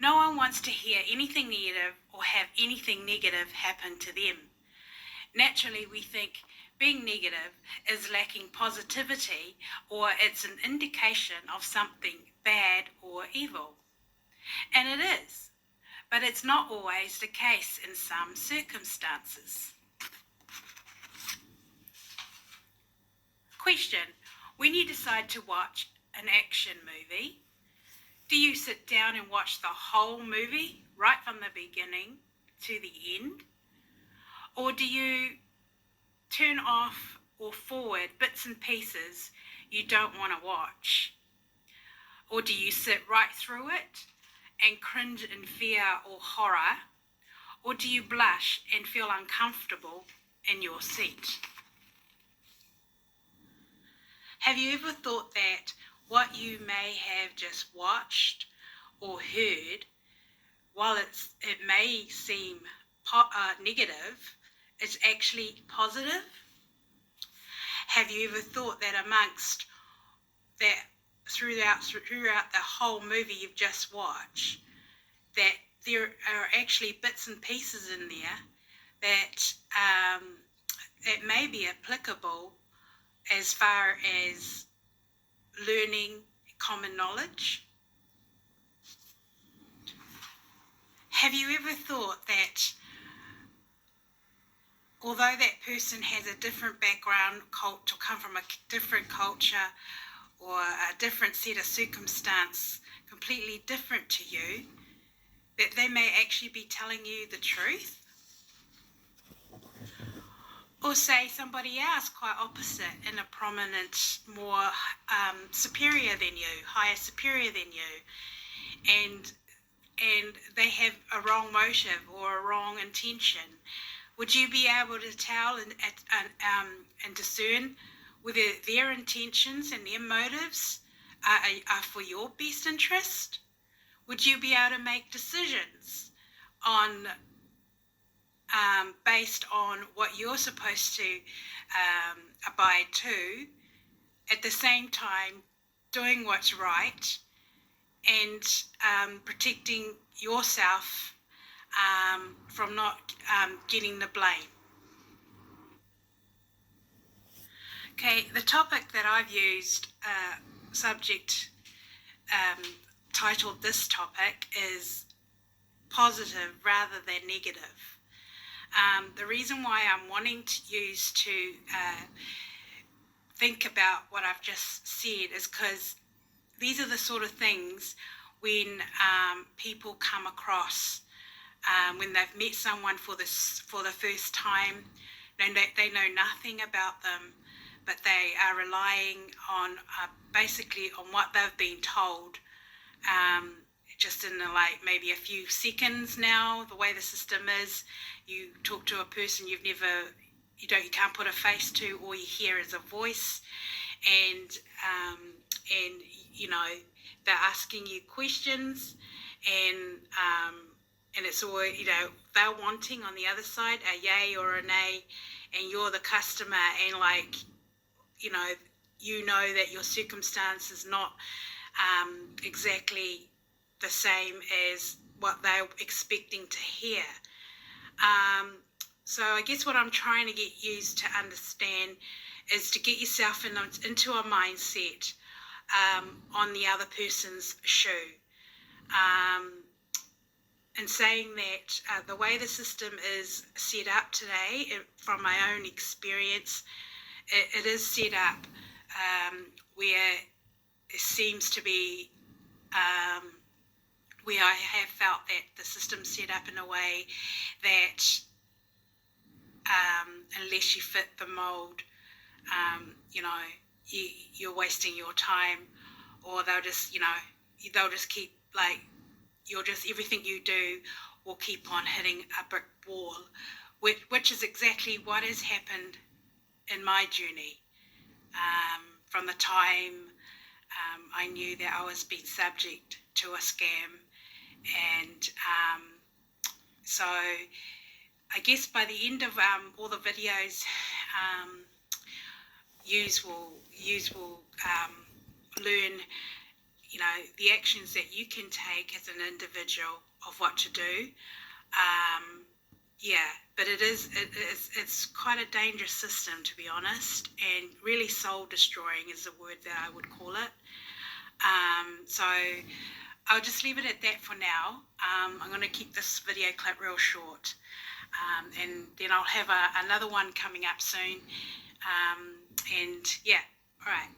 No one wants to hear anything negative or have anything negative happen to them. Naturally, we think being negative is lacking positivity, or it's an indication of something bad or evil. And it is, but it's not always the case in some circumstances. Question: when you decide to watch an action movie, do you sit down and watch the whole movie right from the beginning to the end? Or do you turn off or forward bits and pieces you don't want to watch? Or do you sit right through it and cringe in fear or horror? Or do you blush and feel uncomfortable in your seat? Have you ever thought that what you may have just watched or heard, while it may seem negative, it's actually positive? Have you ever thought that amongst that throughout the whole movie you've just watched, that there are actually bits and pieces in there that that may be applicable as far as learning common knowledge? Have you ever thought that although that person has a different background, to come from a different culture or a different set of circumstance, completely different to you, that they may actually be telling you the truth? Or say somebody else quite opposite, in a prominent, more superior than you, higher superior than you, and they have a wrong motive or a wrong intention. Would you be able to tell and discern whether their intentions and their motives are for your best interest? Would you be able to make decisions on based on what you're supposed to abide to, at the same time doing what's right and protecting yourself from not getting the blame? Okay, the topic that I've used, titled this topic, is positive rather than negative. The reason why I'm wanting to think about what I've just said is because these are the sort of things when people come across, when they've met someone for the first time, they know nothing about them, but they are relying on basically on what they've been told, just in maybe a few seconds now. The way the system is, you talk to a person you can't put a face to. All you hear is a voice, and they're asking you questions, and it's all, they're wanting on the other side a yay or a nay, and you're the customer, and that your circumstance is not exactly the same as what they're expecting to hear. So I guess what I'm trying to get you to understand is to get yourself into a mindset on the other person's shoe. And saying that the way the system is set up today, from my own experience, it is set up where it seems to be where I have felt that the system's set up in a way that unless you fit the mold, you're wasting your time, or they'll just keep everything you do will keep on hitting a brick wall, which is exactly what has happened in my journey. From the time I knew that I was being subject to a scam, and so I guess by the end of all the videos, yous will learn, the actions that you can take as an individual of what to do. But it's quite a dangerous system, to be honest, and really soul destroying is the word that I would call it. So I'll just leave it at that for now. I'm going to keep this video clip real short, and then I'll have another one coming up soon. All right.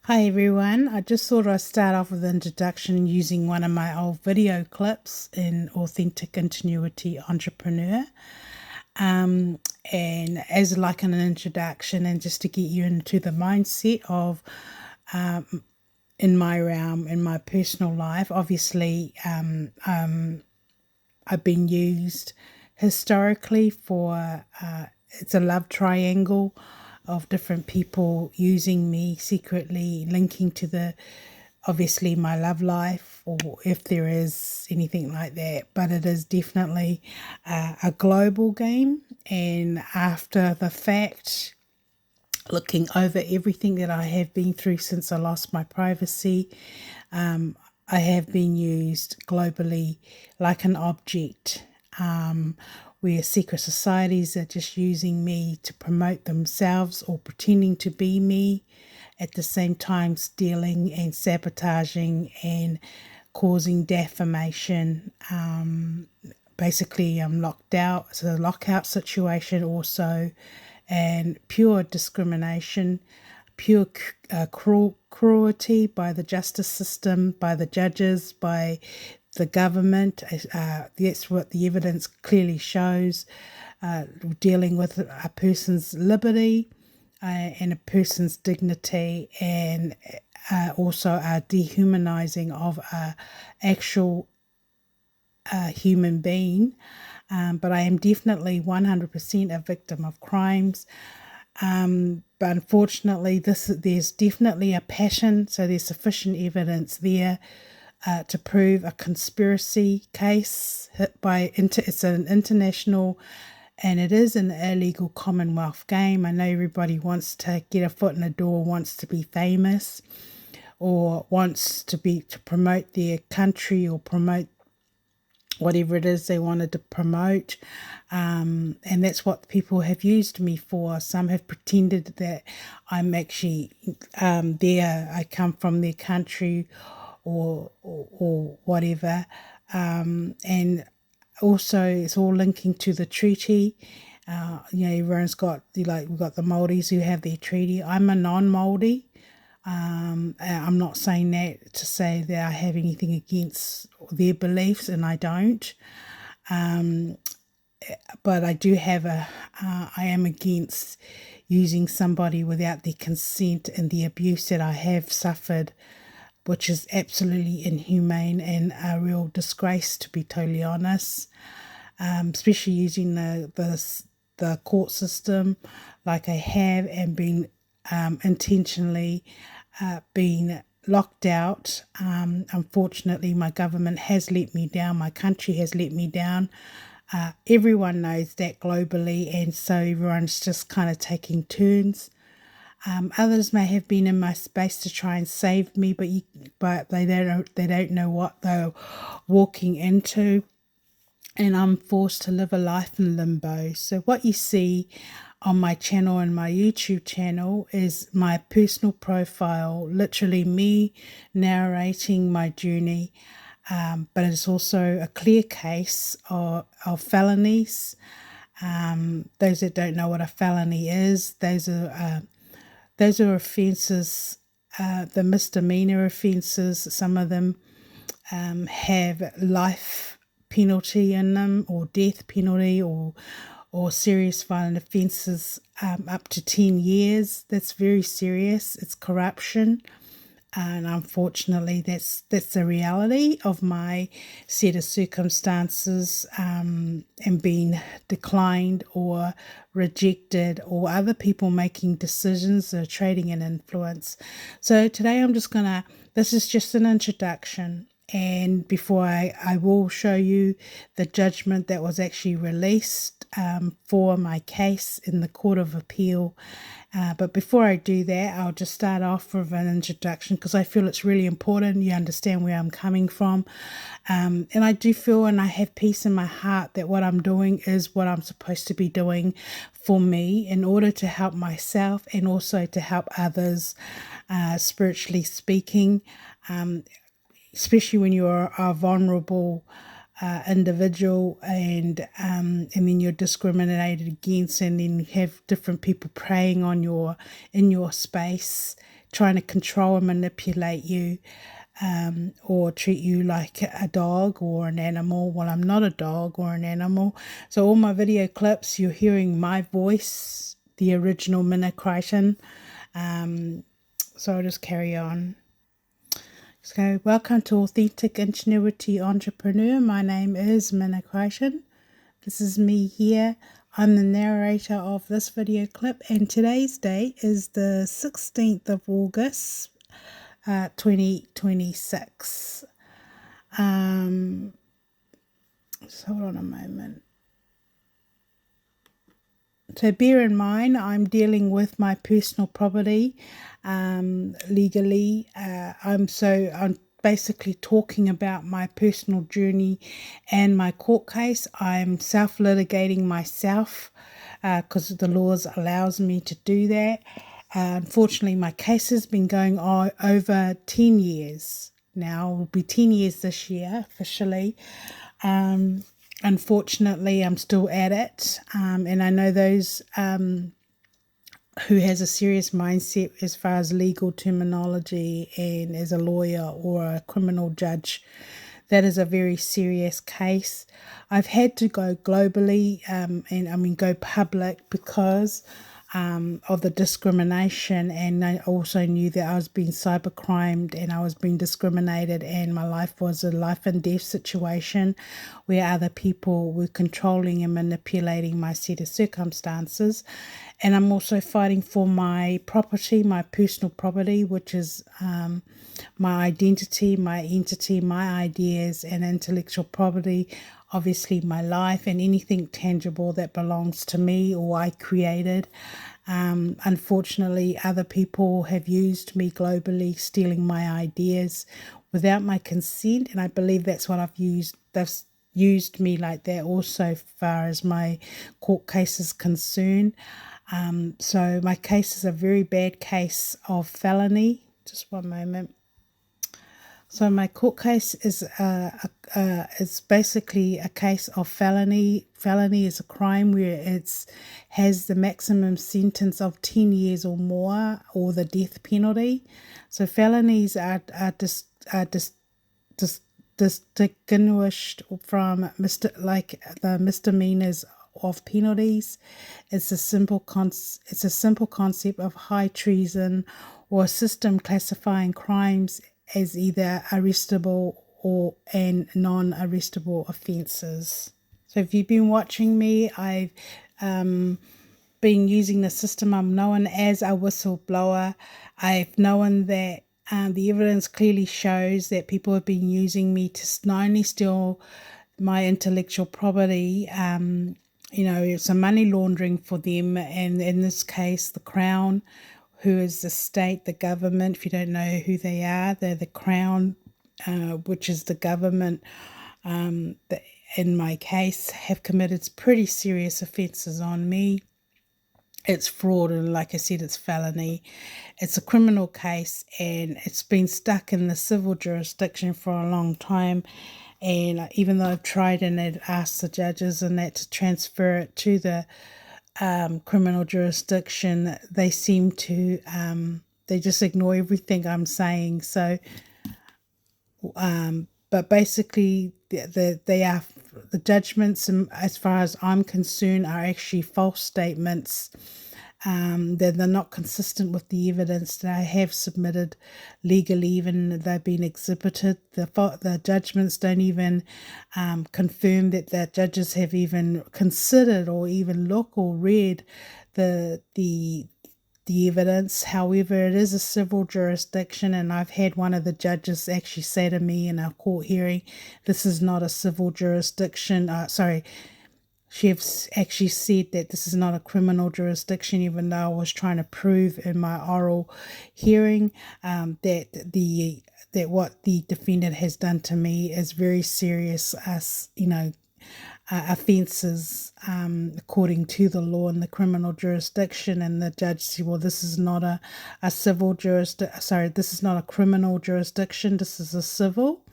Hi everyone, I just thought I'd start off with an introduction using one of my old video clips in Authentic Continuity Entrepreneur. And as like an introduction and just to get you into the mindset of in my realm, in my personal life, obviously I've been used historically for, it's a love triangle of different people using me secretly, linking to obviously my love life, or if there is anything like that. But it is definitely a global game, and after the fact, looking over everything that I have been through since I lost my privacy, I have been used globally like an object, where secret societies are just using me to promote themselves or pretending to be me, at the same time stealing and sabotaging and causing defamation. Basically, I'm locked out. It's a lockout situation also, and pure discrimination, pure cruelty by the justice system, by the judges, by the government. That's what the evidence clearly shows. Dealing with a person's liberty and a person's dignity, and also a dehumanizing of an actual human being. But I am definitely 100% a victim of crimes. But unfortunately, there's definitely a passion, so there's sufficient evidence there to prove a conspiracy case it's an international, and it is an illegal Commonwealth game. I know everybody wants to get a foot in the door, wants to be famous, or wants to promote their country or promote whatever it is they wanted to promote, and that's what people have used me for. Some have pretended that I'm actually I come from their country or whatever, and also it's all linking to the treaty. Everyone's got, we've got the Māoris who have their treaty. I'm a non-Māori. I'm not saying that to say that I have anything against their beliefs, and I don't. But I do have I am against using somebody without their consent, and the abuse that I have suffered, which is absolutely inhumane and a real disgrace, to be totally honest. Especially using the court system like I have, and been intentionally been locked out. Unfortunately, my government has let me down. My country has let me down. Everyone knows that globally, and so everyone's just kind of taking turns. Others may have been in my space to try and save me, but they don't know what they're walking into, and I'm forced to live a life in limbo. So what you see on my channel and my YouTube channel is my personal profile, literally me narrating my journey, but it's also a clear case of felonies. Those that don't know what a felony is, those are offences, the misdemeanor offences. Some of them have life penalty in them, or death penalty, or serious violent offences up to 10 years. That's very serious. It's corruption. And unfortunately, that's the reality of my set of circumstances, and being declined or rejected, or other people making decisions or trading in influence. So today this is just an introduction. And before I will show you the judgment that was actually released for my case in the Court of Appeal. But before I do that, I'll just start off with an introduction because I feel it's really important you understand where I'm coming from. And I do feel, and I have peace in my heart, that what I'm doing is what I'm supposed to be doing for me in order to help myself and also to help others, spiritually speaking, especially when you're a vulnerable individual and then you're discriminated against, and then you have different people preying on in your space, trying to control and manipulate you, or treat you like a dog or an animal. Well, I'm not a dog or an animal. So all my video clips, you're hearing my voice, the original Mina Crichton. So I'll just carry on. So welcome to Authentic Ingenuity Entrepreneur. My name is Mina Crichton. This is me here. I'm the narrator of this video clip, and today's date is the 16th of August, 2026. Just hold on a moment. So bear in mind, I'm dealing with my personal property legally. I'm basically talking about my personal journey and my court case. I'm self-litigating myself because the laws allows me to do that. Unfortunately, my case has been going on over 10 years. Now, it will be 10 years this year officially. Unfortunately, I'm still at it, and I know those who has a serious mindset as far as legal terminology and as a lawyer or a criminal judge. That is a very serious case. I've had to go globally and go public because of the discrimination, and I also knew that I was being cybercrimed and I was being discriminated, and my life was a life and death situation where other people were controlling and manipulating my set of circumstances. And I'm also fighting for my property, my personal property, which is my identity, my entity, my ideas and intellectual property, obviously my life and anything tangible that belongs to me or I created. Unfortunately, other people have used me globally, stealing my ideas without my consent, and I believe that's what I've used. They've used me like that also far as my court case is concerned. So my case is a very bad case of felony. Just one moment. So my court case is basically a case of felony. Felony is a crime where it has the maximum sentence of 10 years or more, or the death penalty. So felonies are distinguished from the misdemeanors of penalties. It's a simple concept of high treason, or a system classifying crimes as either arrestable and non-arrestable offences. So if you've been watching me, I've been using the system. I'm known as a whistleblower. I've known that the evidence clearly shows that people have been using me to not only steal my intellectual property, it's a money laundering for them, and in this case, the Crown, who is the state, the government. If you don't know who they are, they're the Crown, which is the government, that in my case have committed pretty serious offences on me. It's fraud, and like I said, it's felony. It's a criminal case, and it's been stuck in the civil jurisdiction for a long time. And even though I've tried and I've asked the judges and that to transfer it to the criminal jurisdiction, they seem to they just ignore everything I'm saying. So but basically the judgments, as far as I'm concerned, are actually false statements. They're not consistent with the evidence that I have submitted legally, even they've been exhibited. The judgments don't even confirm that the judges have even considered or even looked or read the evidence. However, it is a civil jurisdiction, and I've had one of the judges actually say to me in a court hearing, this is not a civil jurisdiction. actually said that this is not a criminal jurisdiction, even though I was trying to prove in my oral hearing that what the defendant has done to me is very serious, offences according to the law in the criminal jurisdiction. And the judge said, well, this is not a civil jurisdiction. Sorry, this is not a criminal jurisdiction. This is a civil.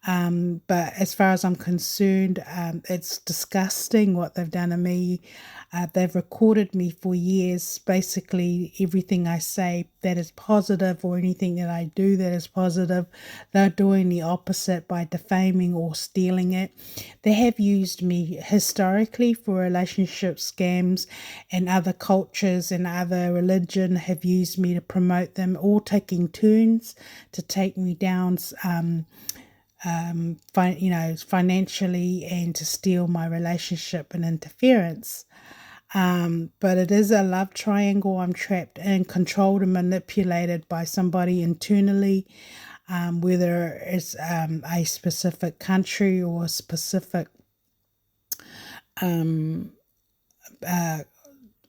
But as far as I'm concerned, it's disgusting what they've done to me. They've recorded me for years. Basically, everything I say that is positive or anything that I do that is positive, they're doing the opposite by defaming or stealing it. They have used me historically for relationship scams, and other cultures and other religion have used me to promote them, all taking turns to take me down. Financially, and to steal my relationship and interference. But it is a love triangle. I'm trapped and controlled and manipulated by somebody internally, whether it's a specific country or a specific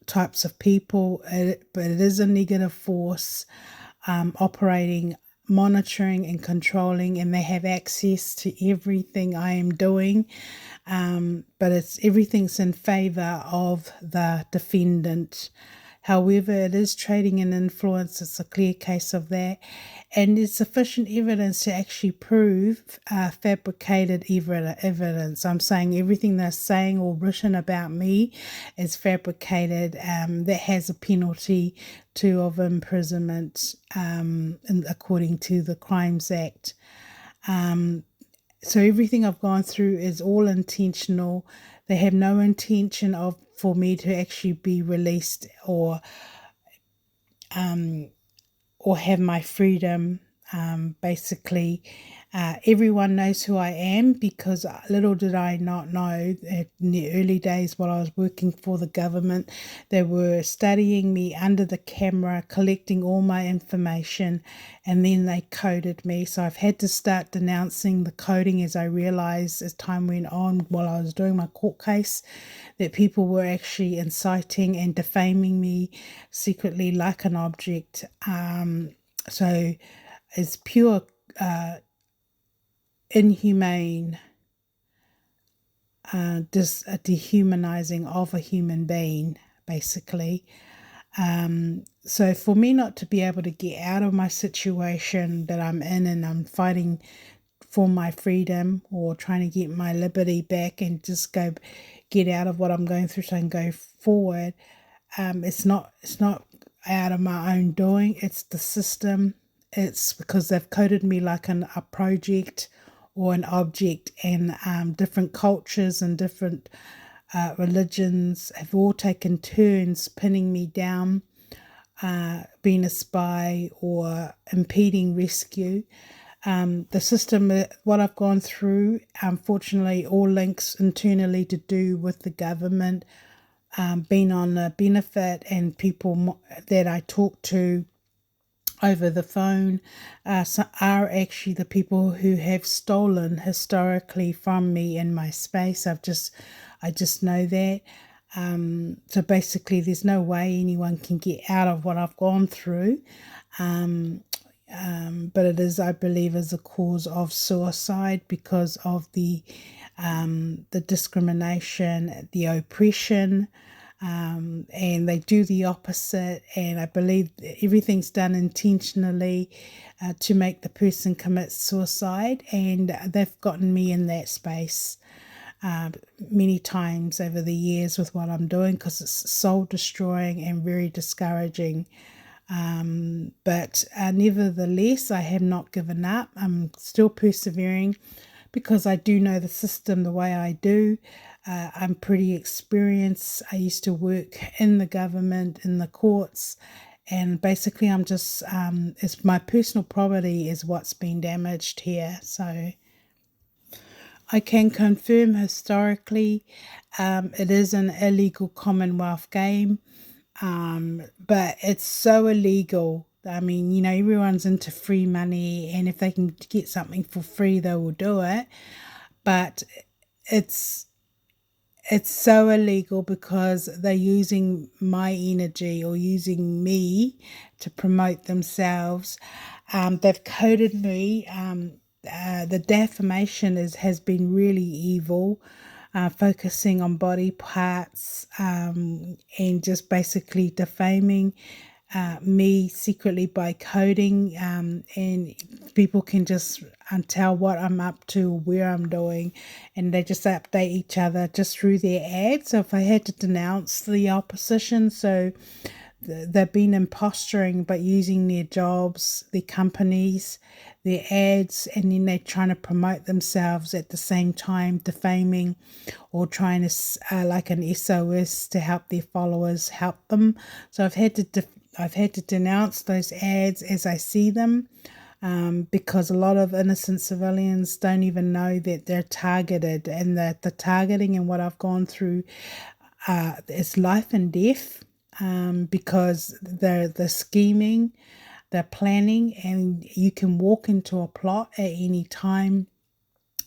types of people. But it is a negative force operating, monitoring and controlling, and they have access to everything I am doing. But everything's in favor of the defendant. However, it is trading in influence. It's a clear case of that. And there's sufficient evidence to actually prove fabricated evidence. I'm saying everything they're saying or written about me is fabricated. That has a penalty of imprisonment according to the Crimes Act. So everything I've gone through is all intentional. They have no intention for me to actually be released or have my freedom. Basically, everyone knows who I am, because little did I not know in the early days while I was working for the government, they were studying me under the camera, collecting all my information, and then they coded me. So I've had to start denouncing the coding as I realized as time went on while I was doing my court case that people were actually inciting and defaming me secretly like an object. So it's pure inhumane, dehumanizing of a human being, basically. So for me not to be able to get out of my situation that I'm in, and I'm fighting for my freedom or trying to get my liberty back and just get out of what I'm going through so I can go forward, it's not out of my own doing. It's the system. It's because they've coded me like a project or an object, and different cultures and different religions have all taken turns pinning me down, being a spy or impeding rescue. The system, what I've gone through, unfortunately, all links internally to do with the government, being on the benefit, and people that I talk to over the phone are actually the people who have stolen historically from me in my space. I just know that. So basically, there's no way anyone can get out of what I've gone through. But it is, I believe, is a cause of suicide because of the discrimination, the oppression, and they do the opposite. And I believe everything's done intentionally to make the person commit suicide, and they've gotten me in that space many times over the years with what I'm doing, because it's soul destroying and very discouraging. But nevertheless, I have not given up. I'm still persevering because I do know the system the way I do. I'm pretty experienced. I used to work in the government, in the courts, and basically I'm just, it's my personal property is what's been damaged here. So I can confirm historically it is an illegal Commonwealth game. But it's so illegal. I mean, everyone's into free money, and if they can get something for free, they will do it. But it's it's so illegal because they're using my energy or using me to promote themselves. They've coded me. The defamation has been really evil, focusing on body parts, and just basically defaming me secretly by coding, and people can just tell what I'm up to, where I'm doing, and they just update each other just through their ads. So if I had to denounce the opposition, so they've been imposturing but using their jobs, their companies, their ads, and then they're trying to promote themselves at the same time, defaming or trying to like an SOS to help their followers help them. So I've had to denounce those ads as I see them, because a lot of innocent civilians don't even know that they're targeted, and that the targeting and what I've gone through is life and death, because they're scheming, they're planning, and you can walk into a plot at any time.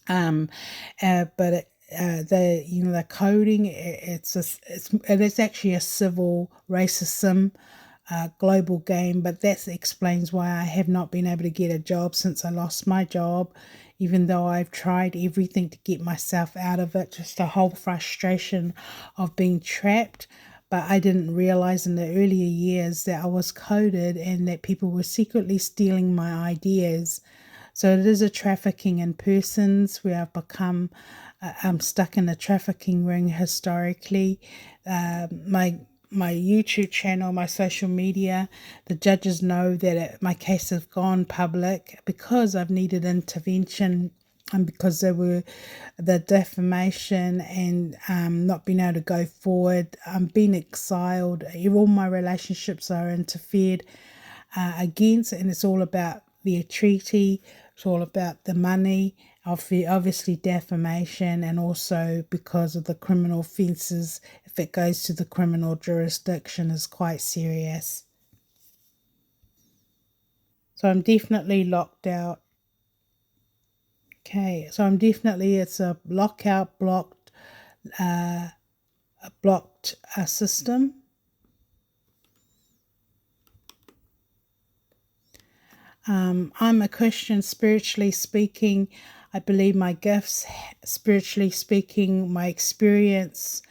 But the coding, it is actually a civil racism global game, but that explains why I have not been able to get a job since I lost my job, even though I've tried everything to get myself out of it, just a whole frustration of being trapped. But I didn't realize in the earlier years that I was coded and that people were secretly stealing my ideas. So it is a trafficking in persons where I've become, I'm stuck in a trafficking ring historically. My YouTube channel, my social media, the judges know that my case has gone public because I've needed intervention, and because there were the defamation and not being able to go forward. I'm being exiled. All my relationships are interfered against, and it's all about the treaty. It's all about the money, obviously defamation, and also because of the criminal offences. If it goes to the criminal jurisdiction, is quite serious. So I'm definitely locked out. Okay, so it's a lockout, blocked system. I'm a Christian, spiritually speaking. I believe my gifts, spiritually speaking, my experience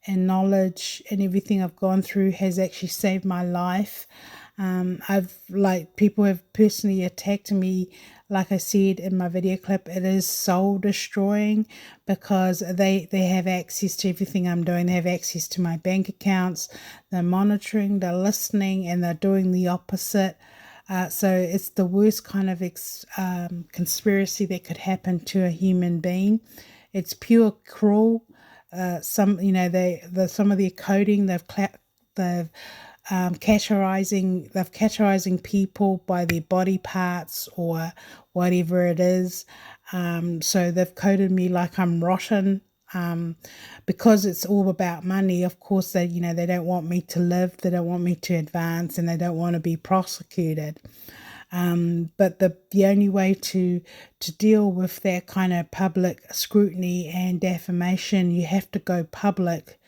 and knowledge and everything I've gone through has actually saved my life. People have personally attacked me. Like I said in my video clip, it is soul destroying because they have access to everything I'm doing. They have access to my bank accounts. They're monitoring, they're listening, and they're doing the opposite. So it's the worst kind of conspiracy that could happen to a human being. It's pure cruel. Some of their coding, they've categorizing people by their body parts or whatever it is. So they've coded me like I'm rotten. Because it's all about money. Of course, they don't want me to live, they don't want me to advance, and they don't want to be prosecuted. But the only way to deal with that kind of public scrutiny and defamation, you have to go public.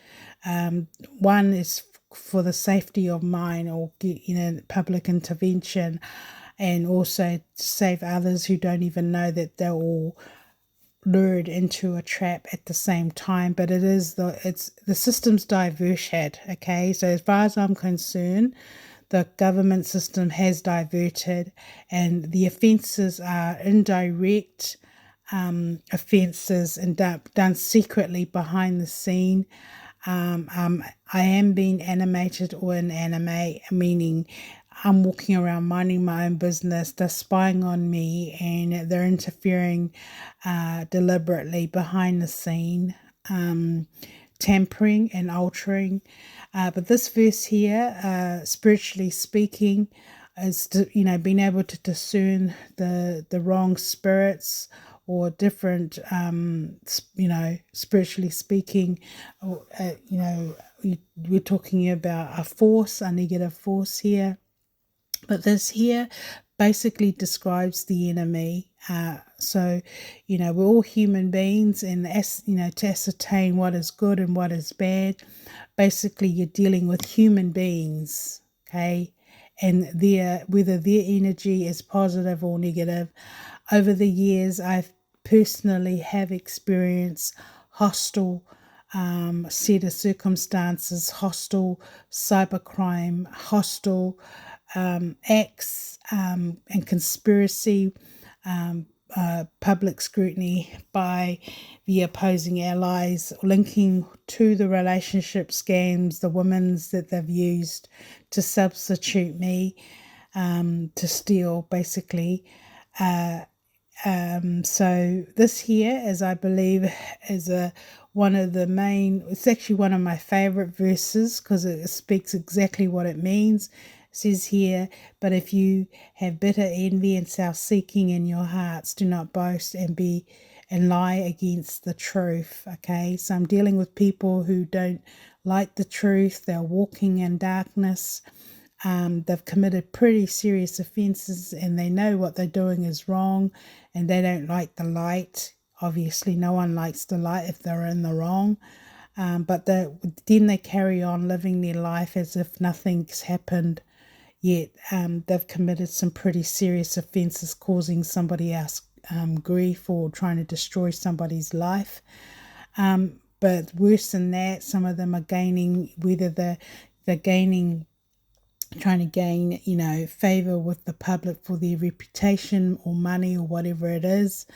One is for the safety of mine, or get public intervention, and also to save others who don't even know that they're all lured into a trap at the same time. But it's the system's diverted. Okay, so as far as I'm concerned, the government system has diverted, and the offences are indirect offences and done secretly behind the scene. I am being animated or inanimate, meaning I'm walking around minding my own business. They're spying on me and they're interfering deliberately behind the scene, tampering and altering. But this verse here, spiritually speaking, is being able to discern the wrong spirits or different, spiritually speaking, or, we're talking about a force, a negative force here. But this here basically describes the enemy. So, we're all human beings, and to ascertain what is good and what is bad, basically you're dealing with human beings, okay, and whether their energy is positive or negative. Over the years, I've personally have experienced hostile set of circumstances, hostile cybercrime, hostile acts and conspiracy, public scrutiny by the opposing allies, linking to the relationship scams, the women's that they've used to substitute me, to steal, basically. So this here, as I believe, is one of the main. It's actually one of my favorite verses because it speaks exactly what it means. It says here, "But if you have bitter envy and self-seeking in your hearts, do not boast and lie against the truth." Okay, so I'm dealing with people who don't like the truth. They're walking in darkness. They've committed pretty serious offences and they know what they're doing is wrong and they don't like the light. Obviously, no one likes the light if they're in the wrong. But then they carry on living their life as if nothing's happened, yet they've committed some pretty serious offences, causing somebody else grief or trying to destroy somebody's life. But worse than that, some of them are gaining, whether they're trying to gain, favor with the public for their reputation or money or whatever it is.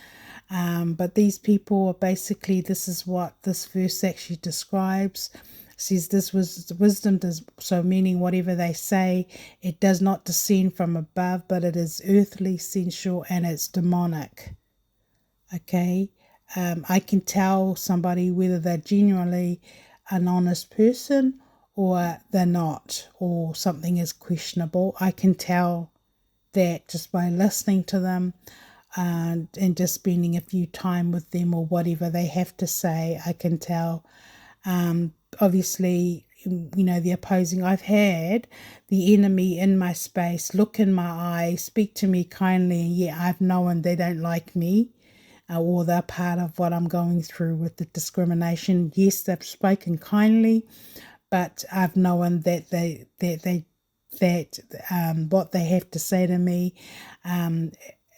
But these people are basically, this is what this verse actually describes. It says this was wisdom does, so meaning whatever they say, it does not descend from above, but it is earthly, sensual, and it's demonic. Okay, I can tell somebody whether they're genuinely an honest person or they're not, or something is questionable. I can tell that just by listening to them and just spending a few time with them or whatever they have to say. I can tell. Obviously, the opposing. I've had the enemy in my space look in my eye, speak to me kindly, and yet I've known they don't like me. Or they're part of what I'm going through with the discrimination. Yes, they've spoken kindly, but I've known that what they have to say to me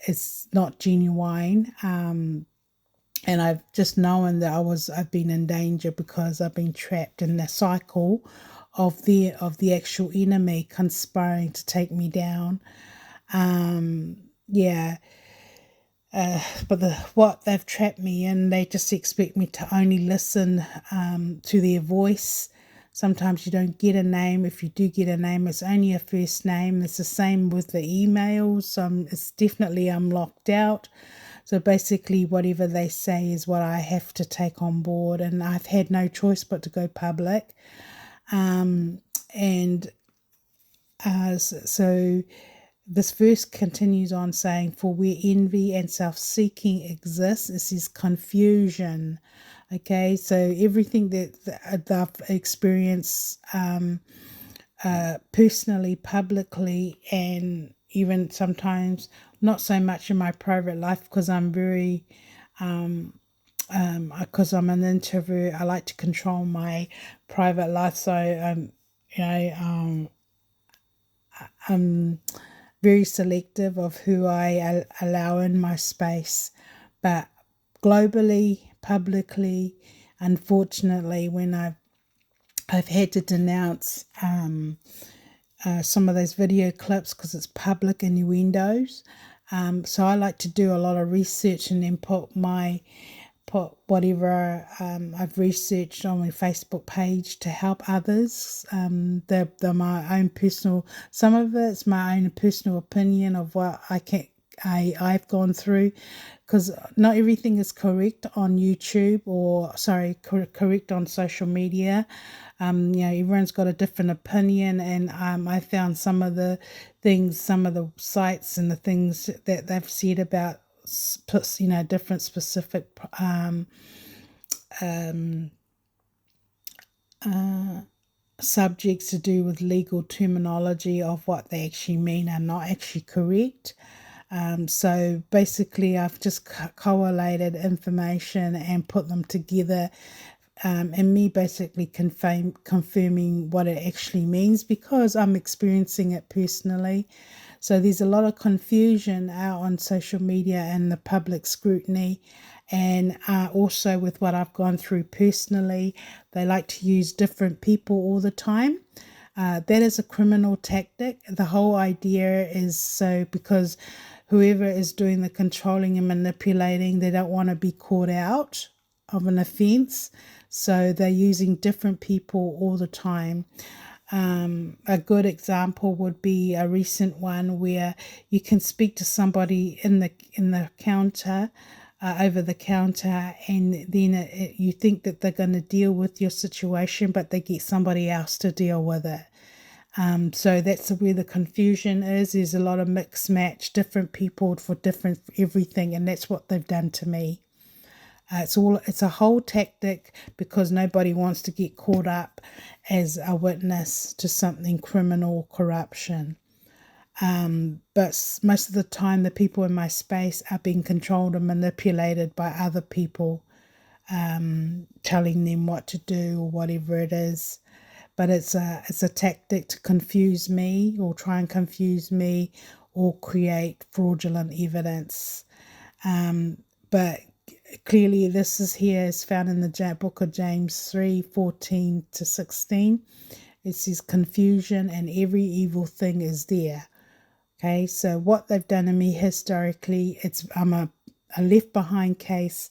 is not genuine. And I've just known that I've been in danger because I've been trapped in the cycle of the actual enemy conspiring to take me down. Yeah. But what they've trapped me in, they just expect me to only listen to their voice. Sometimes you don't get a name. If you do get a name, it's only a first name. It's the same with the emails. It's definitely I'm locked out. So basically, whatever they say is what I have to take on board, and I've had no choice but to go public. So this verse continues on saying, "For where envy and self-seeking exists, this is confusion." Okay, so everything that I've experienced personally, publicly, and even sometimes not so much in my private life because I'm very, because I'm an introvert, I like to control my private life. So, I'm very selective of who I allow in my space. But globally, publicly, unfortunately, when I've had to denounce some of those video clips because it's public innuendos. So I like to do a lot of research and then put whatever I've researched on my Facebook page to help others. They're my own personal. Some of it's my own personal opinion of what I've gone through, because not everything is correct on YouTube or correct on social media. Everyone's got a different opinion, and I found some of the things, some of the sites and the things that they've said about different specific subjects to do with legal terminology of what they actually mean are not actually correct. So basically, I've just collated information and put them together, and me basically confirming what it actually means because I'm experiencing it personally. So there's a lot of confusion out on social media and the public scrutiny, and also with what I've gone through personally. They like to use different people all the time. That is a criminal tactic. The whole idea is so because whoever is doing the controlling and manipulating, they don't want to be caught out of an offense. So they're using different people all the time. A good example would be a recent one where you can speak to somebody in the counter, over the counter, and then you think that they're going to deal with your situation, but they get somebody else to deal with it. So that's where the confusion is. There's a lot of mix match, different people for different everything, and that's what they've done to me. It's a whole tactic because nobody wants to get caught up as a witness to something criminal, corruption. But most of the time, the people in my space are being controlled and manipulated by other people, telling them what to do or whatever it is. But it's a tactic to confuse me or try and confuse me or create fraudulent evidence. But clearly this is found in the book of James 3:14-16. It says confusion and every evil thing is there. Okay, so what they've done to me historically, I'm a left behind case.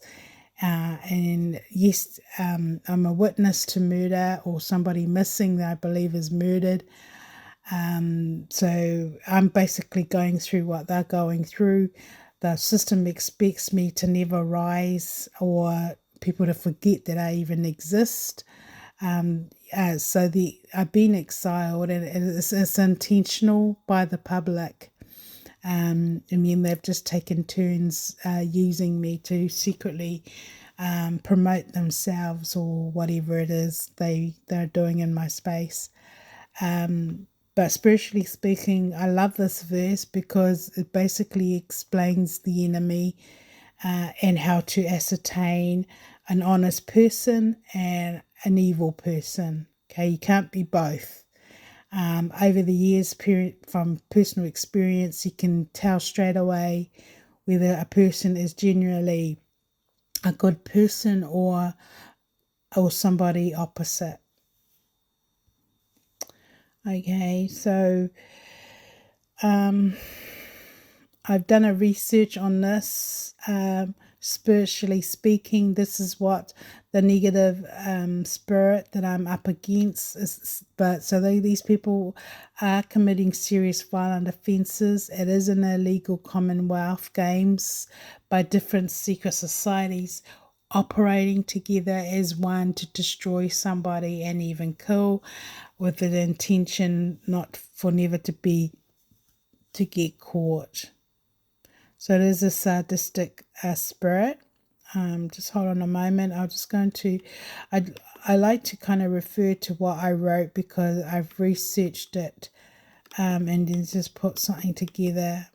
And yes, I'm a witness to murder or somebody missing that I believe is murdered. So I'm basically going through what they're going through. The system expects me to never rise or people to forget that I even exist. So I've been exiled, and it's intentional by the public. And then they've just taken turns using me to secretly promote themselves or whatever it is they're doing in my space. But spiritually speaking, I love this verse because it basically explains the enemy and how to ascertain an honest person and an evil person. Okay, you can't be both. Over the years, from personal experience, you can tell straight away whether a person is genuinely a good person or somebody opposite. Okay, so I've done a research on this. Spiritually speaking, this is what the negative spirit that I'm up against is. But so these people are committing serious violent offences. It is an illegal Commonwealth Games by different secret societies operating together as one to destroy somebody and even kill, with the intention not for never to get caught. So it is a sadistic spirit. Just hold on a moment. I'm just going to, I like to kind of refer to what I wrote because I've researched it, and then just put something together.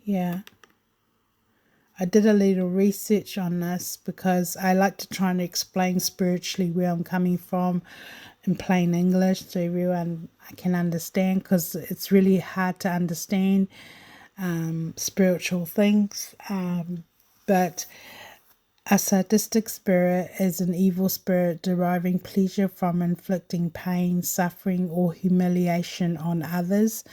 Yeah. I did a little research on this because I like to try and explain spiritually where I'm coming from in plain English so everyone can understand, because it's really hard to understand spiritual things. But a sadistic spirit is an evil spirit deriving pleasure from inflicting pain, suffering, or humiliation on others.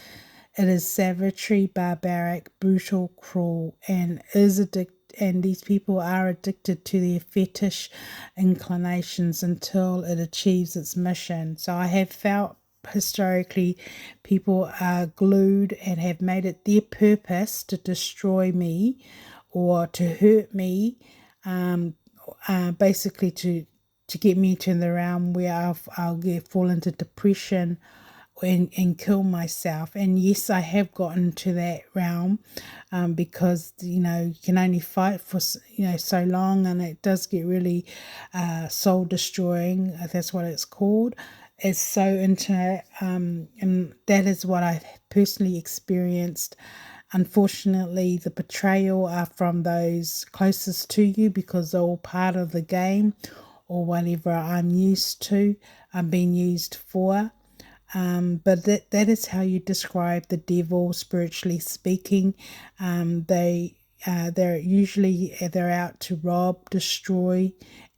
It is savagery, barbaric, brutal, cruel, and these people are addicted to their fetish inclinations until it achieves its mission. So I have felt historically people are glued and have made it their purpose to destroy me or to hurt me, basically to get me to the realm where I'll fall into depression and kill myself. And yes, I have gotten to that realm, because you can only fight for so long, and it does get really soul destroying. That's what it's called. It's so intimate, and that is what I personally experienced. Unfortunately, the betrayal are from those closest to you, because they're all part of the game, or whatever I'm used to, I'm being used for. But that is how you describe the devil, spiritually speaking. They're usually they're out to rob, destroy,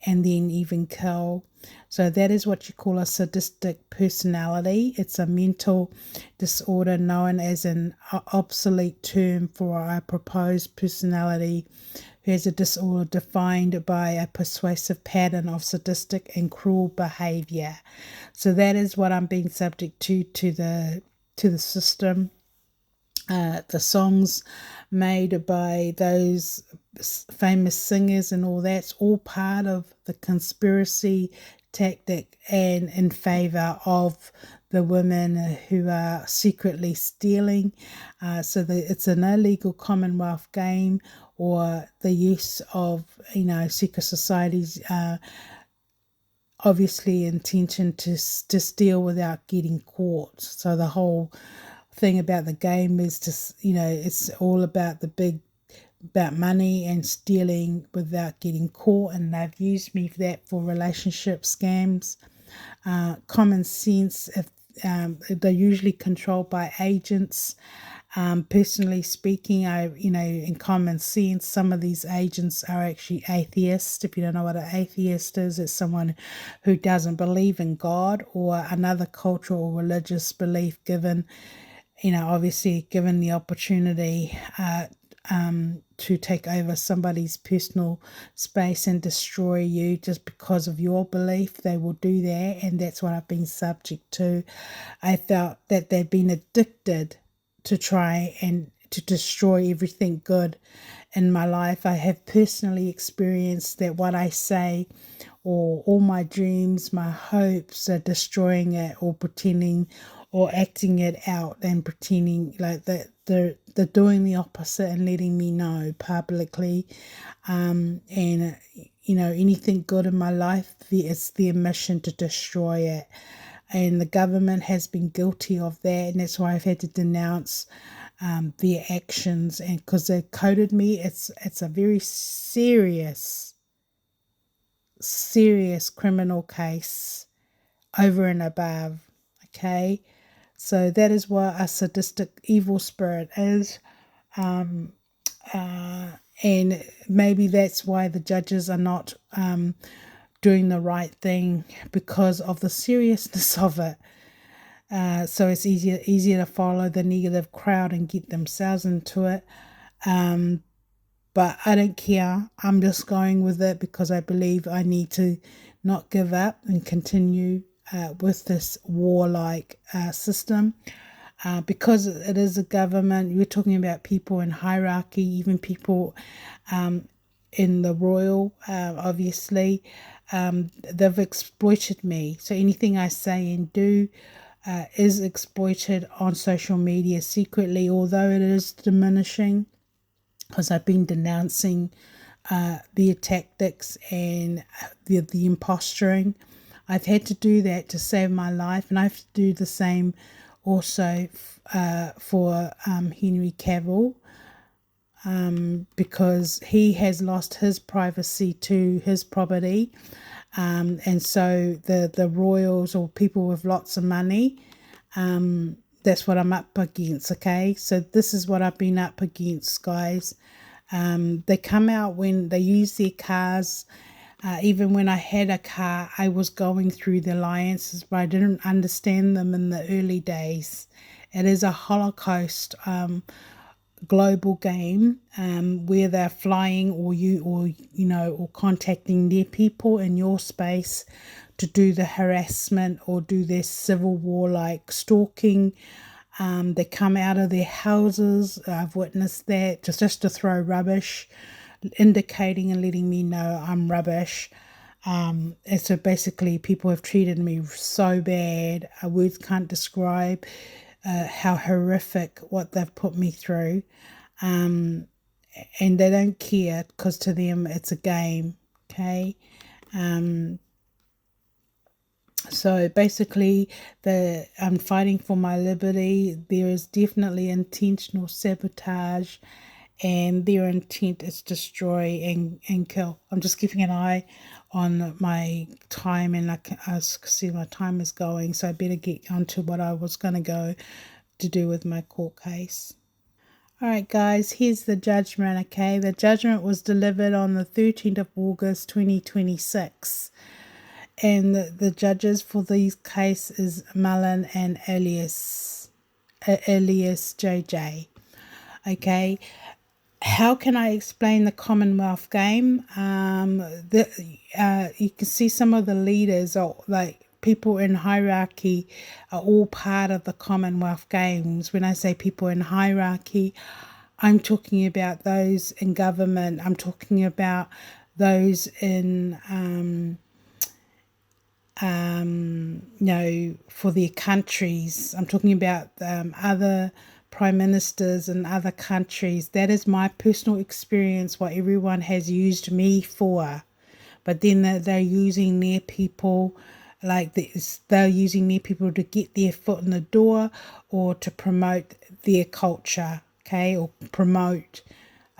and then even kill. So that is what you call a sadistic personality. It's a mental disorder known as an obsolete term for a proposed personality who has a disorder defined by a pervasive pattern of sadistic and cruel behavior. So that is what I'm being subject to the system. The songs made by those famous singers and all that's all part of the conspiracy tactic and in favor of the women who are secretly stealing. It's an illegal Commonwealth game, or the use of secret societies, obviously intention to steal without getting caught. So the whole thing about the game is it's all about about money and stealing without getting caught, and they've used me for that for relationship scams. Common sense, if they're usually controlled by agents. Personally speaking, in common sense, some of these agents are actually atheists. If you don't know what an atheist is, it's someone who doesn't believe in God or another cultural or religious belief, given, obviously given the opportunity to take over somebody's personal space and destroy you just because of your belief. They will do that, and that's what I've been subject to. I felt that they'd been addicted to try and to destroy everything good in my life. I have personally experienced that what I say or all my dreams, my hopes are destroying it, or pretending or acting it out and pretending like that they're doing the opposite and letting me know publicly. And anything good in my life, it's their mission to destroy it. And the government has been guilty of that, and that's why I've had to denounce their actions. And because they coded me, it's a very serious criminal case over and above. Okay, so that is what a sadistic evil spirit is. And maybe that's why the judges are not doing the right thing, because of the seriousness of it. So it's easier to follow the negative crowd and get themselves into it. But I don't care. I'm just going with it because I believe I need to not give up and continue with this warlike system. Because it is a government, we're talking about people in hierarchy, even people in the royal, obviously. They've exploited me. So anything I say and do is exploited on social media secretly, although it is diminishing, because I've been denouncing their tactics and the imposturing. I've had to do that to save my life, and I have to do the same also for Henry Cavill, because he has lost his privacy to his property. And so the royals, or people with lots of money, that's what I'm up against. Okay, so this is what I've been up against, guys. They come out when they use their cars. Even when I had a car, I was going through the alliances, but I didn't understand them in the early days. It is a Holocaust global game, where they're flying or contacting their people in your space to do the harassment or do their civil war like stalking. They come out of their houses. I've witnessed that, just to throw rubbish, indicating and letting me know I'm rubbish. And so basically, people have treated me so bad. Words can't describe how horrific what they've put me through. And they don't care because to them it's a game. Okay. So basically, I'm fighting for my liberty. There is definitely intentional sabotage, and their intent is destroy and kill. I'm just keeping an eye on my time, and I see my time is going, so I better get on to what I was going to go to do with my court case. All right, guys, here's the judgment, okay? The judgment was delivered on the 13th of August 2026. And the judges for these cases is Mullen and Elias JJ. Okay, how can I explain the Commonwealth game? You can see some of the leaders, or like people in hierarchy, are all part of the Commonwealth games. When I say people in hierarchy, I'm talking about those in government. I'm talking about those in for their countries. I'm talking about other prime ministers in other countries. That is my personal experience, what everyone has used me for. But then they're using their people, like this, they're using their people to get their foot in the door or to promote their culture, okay, or promote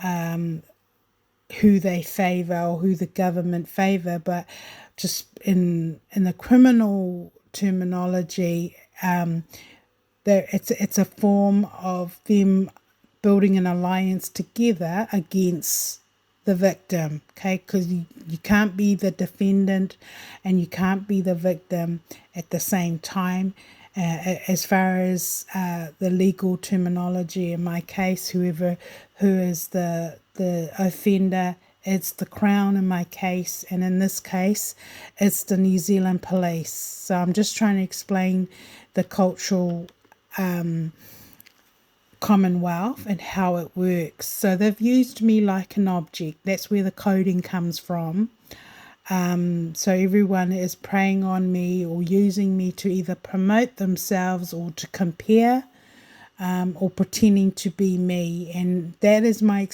who they favor or who the government favor. But just in the criminal terminology, it's a form of them building an alliance together against the victim, okay? Because you can't be the defendant and you can't be the victim at the same time. As far as the legal terminology, in my case, who is the offender, it's the Crown in my case, and in this case, it's the New Zealand Police. So I'm just trying to explain the cultural Commonwealth and how it works. So they've used me like an object. That's where the coding comes from. So everyone is preying on me or using me to either promote themselves or to compare, or pretending to be me. And that is my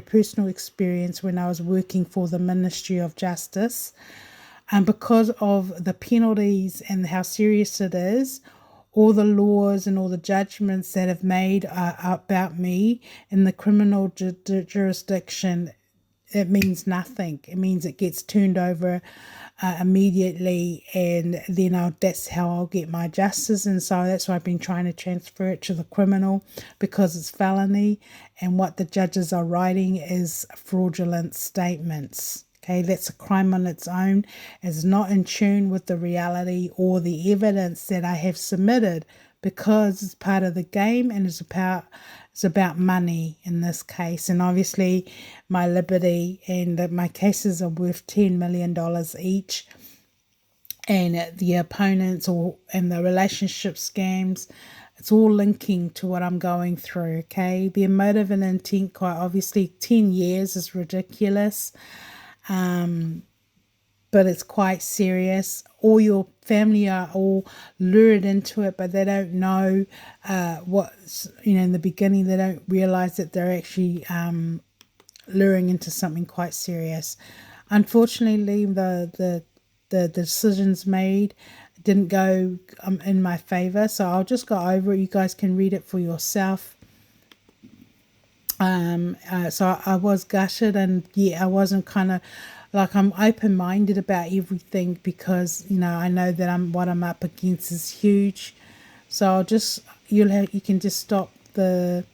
personal experience when I was working for the Ministry of Justice. And because of the penalties and how serious it is, all the laws and all the judgments that have made about me in the criminal jurisdiction, it means nothing. It means it gets turned over immediately, and then that's how I'll get my justice. And so that's why I've been trying to transfer it to the criminal, because it's felony, and what the judges are writing is fraudulent statements. Okay, that's a crime on its own. It's not in tune with the reality or the evidence that I have submitted, because it's part of the game and it's about money in this case. And obviously my liberty and my cases are worth $10 million each. And the opponents and the relationship scams, it's all linking to what I'm going through, okay? Their motive and intent, quite obviously, 10 years is ridiculous. But it's quite serious. All your family are all lured into it, but they don't know in the beginning, they don't realize that they're actually luring into something quite serious. Unfortunately, the decisions made didn't go in my favor, so I'll just go over it. You guys can read it for yourself. So I was gutted, and I wasn't kind of like, I'm open-minded about everything, because I know that what I'm up against is huge. So you can just stop the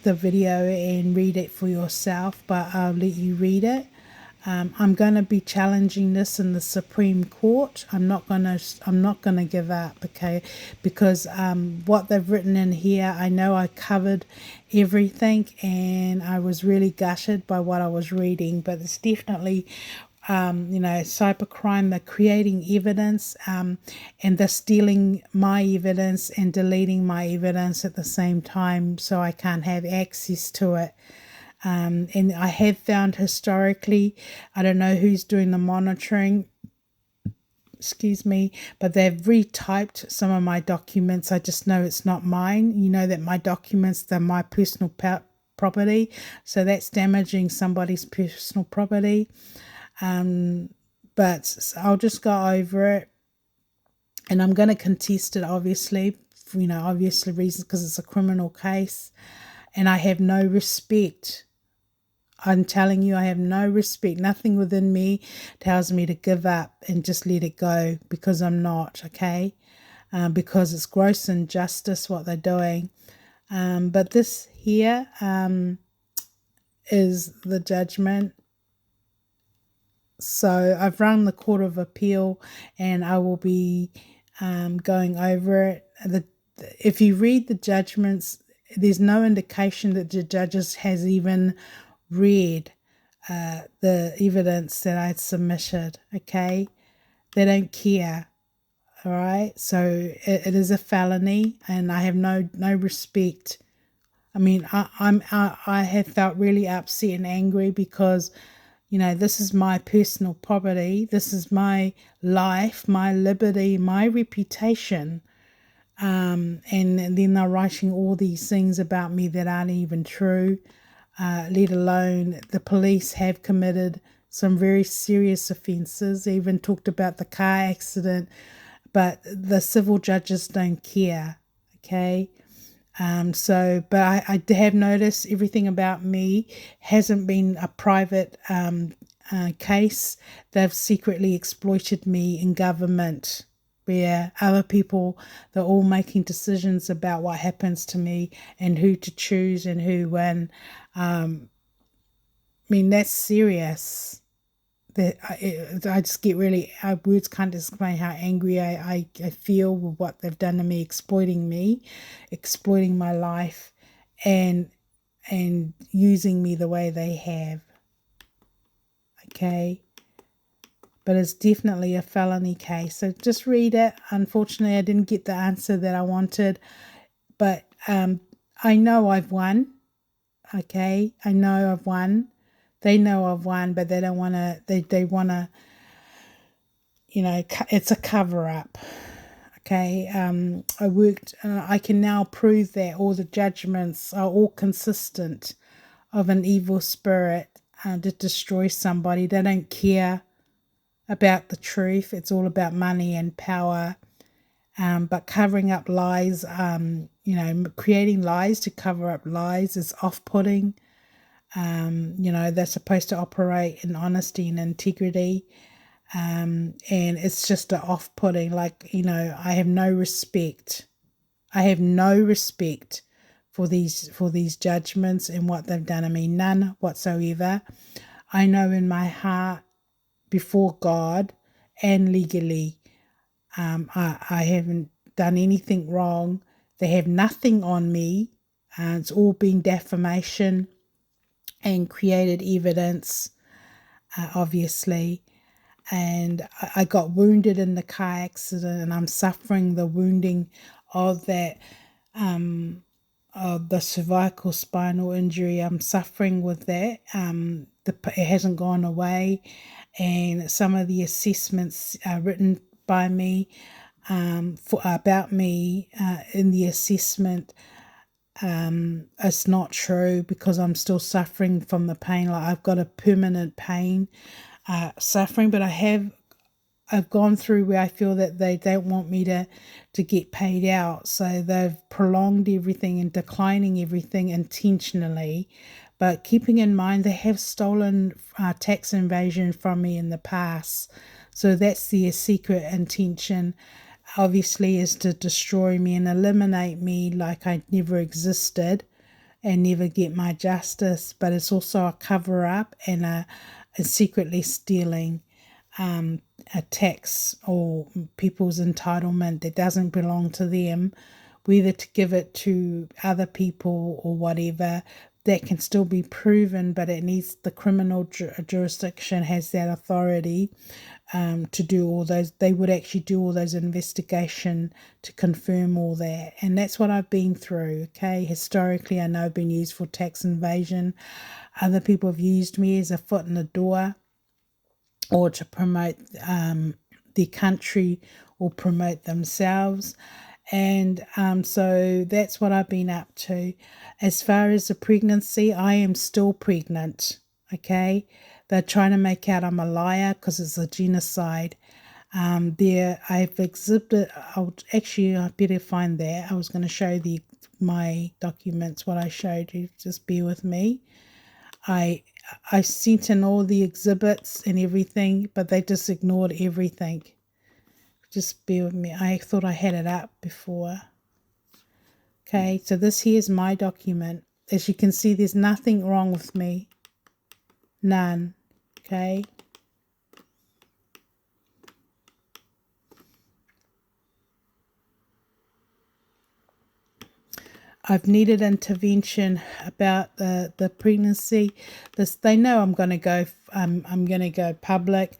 video and read it for yourself, but I'll let you read it. I'm going to be challenging this in the Supreme Court. I'm not going to give up, okay? Because what they've written in here, I know I covered everything, and I was really gutted by what I was reading. But it's definitely cybercrime. They're creating evidence, and they're stealing my evidence and deleting my evidence at the same time, so I can't have access to it. And I have found historically, I don't know who's doing the monitoring, excuse me, but they've retyped some of my documents. I just know it's not mine. You know that my documents, they're my personal property, so that's damaging somebody's personal property. But I'll just go over it, and I'm going to contest it, obviously, for, obviously reasons, because it's a criminal case, and I have no respect. I'm telling you, I have no respect. Nothing within me tells me to give up and just let it go, because I'm not, okay? Because it's gross injustice what they're doing. But this here is the judgment. So I've run the Court of Appeal, and I will be going over it. If you read the judgments, there's no indication that the judges has even read the evidence that I submitted, okay? They don't care, all right? So it is a felony, and I have no respect. I mean, I have felt really upset and angry because, this is my personal property. This is my life, my liberty, my reputation. And then they're writing all these things about me that aren't even true. Let alone the police have committed some very serious offences. They even talked about the car accident, but the civil judges don't care, okay? But I have noticed everything about me hasn't been a private case. They've secretly exploited me in government, where other people, they're all making decisions about what happens to me and who to choose and who when. I mean, that's serious. I just get really, words can't explain how angry I feel with what they've done to me, exploiting my life, and using me the way they have. Okay. But it's definitely a felony case. So just read it. Unfortunately, I didn't get the answer that I wanted, but I know I've won. Okay. I know I've won. They know I've won, but they don't want to, they want to, it's a cover up. Okay. I can now prove that all the judgments are all consistent of an evil spirit to destroy somebody. They don't care about the truth. It's all about money and power. But covering up lies, creating lies to cover up lies is off-putting. They're supposed to operate in honesty and integrity. And it's just a off-putting, I have no respect. I have no respect for these judgments and what they've done to me, none whatsoever. I know in my heart, before God and legally, I haven't done anything wrong. They have nothing on me. It's all been defamation and created evidence, obviously. And I got wounded in the car accident, and I'm suffering the wounding of that, of the cervical spinal injury. I'm suffering with that. It hasn't gone away, and some of the assessments written by me about me in the assessment, it's not true, because I'm still suffering from the pain. Like, I've got a permanent pain suffering, but I've gone through where I feel that they don't want me to get paid out. So they've prolonged everything and declining everything intentionally. But keeping in mind, they have stolen tax invasion from me in the past. So that's their secret intention, obviously, is to destroy me and eliminate me like I never existed and never get my justice. But it's also a cover up and a secretly stealing a tax or people's entitlement that doesn't belong to them, whether to give it to other people or whatever. that can still be proven, but it needs the criminal jurisdiction has that authority to do all those. They would actually do all those investigation to confirm all that, and that's what I've been through. Okay, historically, I know I've been used for tax evasion. Other people have used me as a foot in the door, or to promote their country or promote themselves. And so that's what I've been up to. As far as the pregnancy, I am still pregnant. Okay, they're trying to make out I'm a liar because it's a genocide. There I've exhibited. I better find that. I was going to show my documents. What I showed you. Just bear with me. I sent in all the exhibits and everything, but they just ignored everything. Just bear with me. I thought I had it up before. Okay, so this here is my document. As you can see, there's nothing wrong with me. None. Okay. I've needed intervention about the pregnancy. They know I'm going to go. I'm going to go public.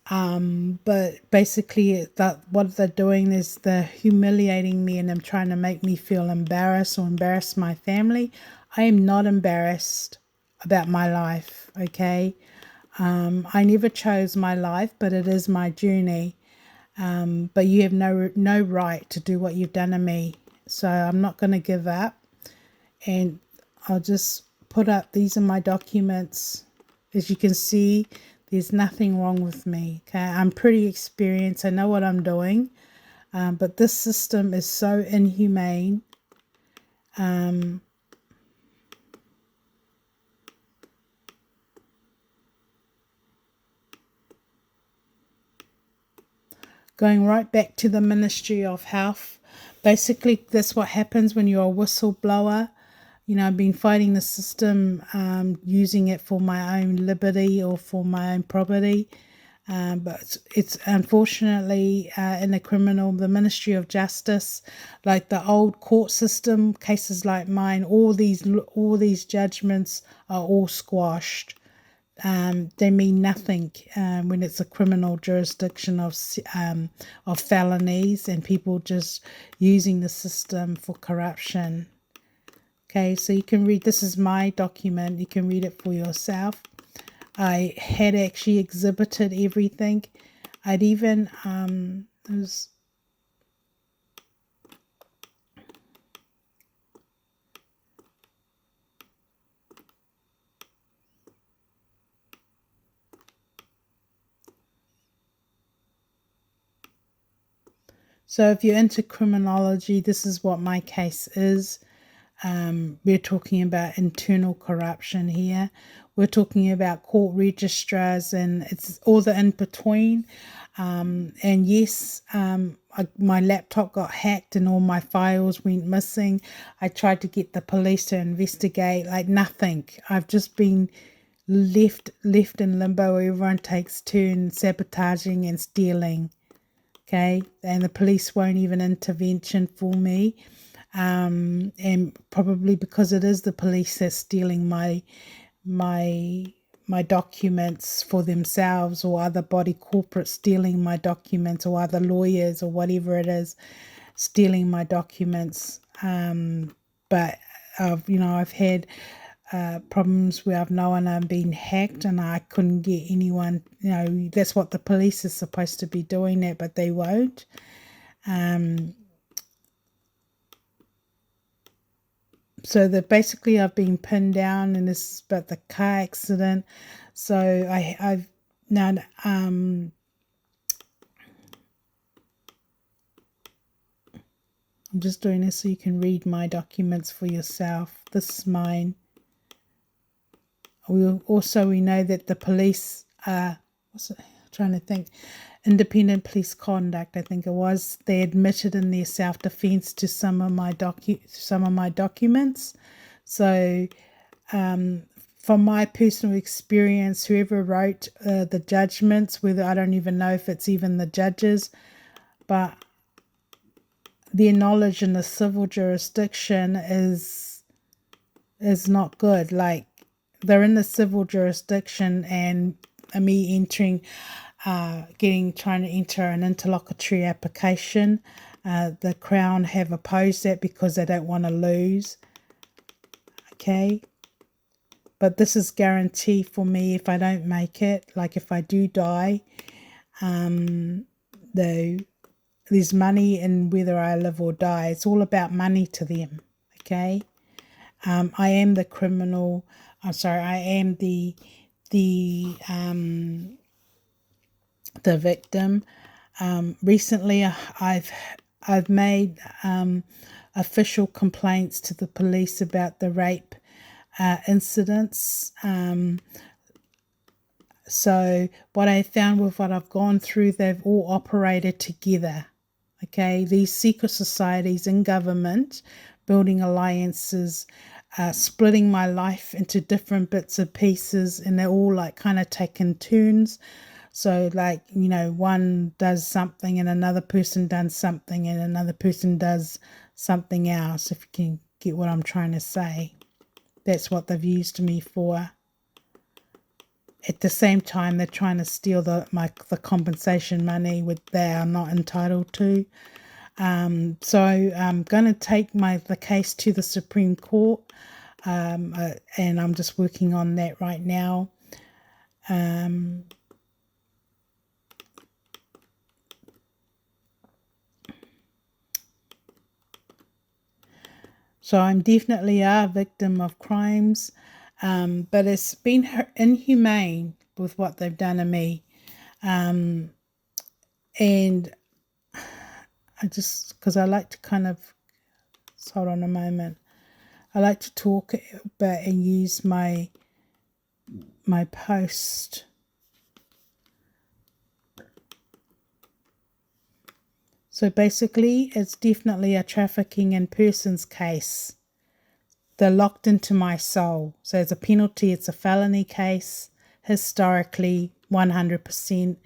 But basically, what they're doing is they're humiliating me, and they're trying to make me feel embarrassed or embarrass my family. I am not embarrassed about my life. Okay, I never chose my life, but it is my journey. But you have no right to do what you've done to me. So I'm not going to give up, and I'll just put up, these are my documents. As you can see, there's nothing wrong with me. Okay, I'm pretty experienced. I know what I'm doing, but this system is so inhumane. Going right back to the Ministry of Health. Basically, that's what happens when you're a whistleblower. You know, I've been fighting the system, using it for my own liberty or for my own property. But it's unfortunately in the Ministry of Justice, like the old court system, cases like mine, all these judgments are all squashed. They mean nothing when it's a criminal jurisdiction of felonies and people just using the system for corruption. Okay, so you can read, this is my document, you can read it for yourself. I had actually exhibited everything. I'd even, so if you're into criminology, this is what my case is. We're talking about internal corruption here. We're talking about court registrars, and it's all the in between. And yes, my laptop got hacked and all my files went missing. I tried to get the police to investigate, like nothing. I've just been left in limbo where everyone takes turns sabotaging and stealing. Okay, and the police won't even intervention for me. And probably because it is the police that's stealing my documents for themselves, or other body corporates stealing my documents, or other lawyers or whatever it is stealing my documents. But I've had problems where I've known I'm being hacked and I couldn't get anyone. That's what the police is supposed to be doing, that, but they won't. So that basically I've been pinned down, and this is about the car accident. So I've now I'm just doing this so you can read my documents for yourself. This is mine. We know that the police are, trying to think, independent police conduct, I think it was, they admitted in their self-defense to some of my documents. So from my personal experience, whoever wrote the judgments, whether, I don't even know if it's even the judges, but their knowledge in the civil jurisdiction is is not good. Like, they're in the civil jurisdiction, and me entering, trying to enter an interlocutory application. The Crown have opposed that because they don't want to lose. Okay. But this is guarantee for me if I don't make it. Like, if I do die, though, there's money in whether I live or die. It's all about money to them. Okay. I am the criminal. I'm sorry. I am the victim. Recently, I've made official complaints to the police about the rape incidents. So what I found with what I've gone through, they've all operated together. Okay, these secret societies in government, building alliances, splitting my life into different bits and pieces, and they're all like kind of taking turns. So, like, one does something and another person does something and another person does something else, if you can get what I'm trying to say. That's what they've used me for. At the same time, they're trying to steal the compensation money which they are not entitled to. So I'm going to take the case to the Supreme Court, and I'm just working on that right now. So I'm definitely a victim of crimes, but it's been inhumane with what they've done to me. And I just, because I like to kind of, hold on a moment, I like to talk about and use my post. So basically, it's definitely a trafficking in persons case. They're locked into my soul. So as a penalty, it's a felony case, historically 100%,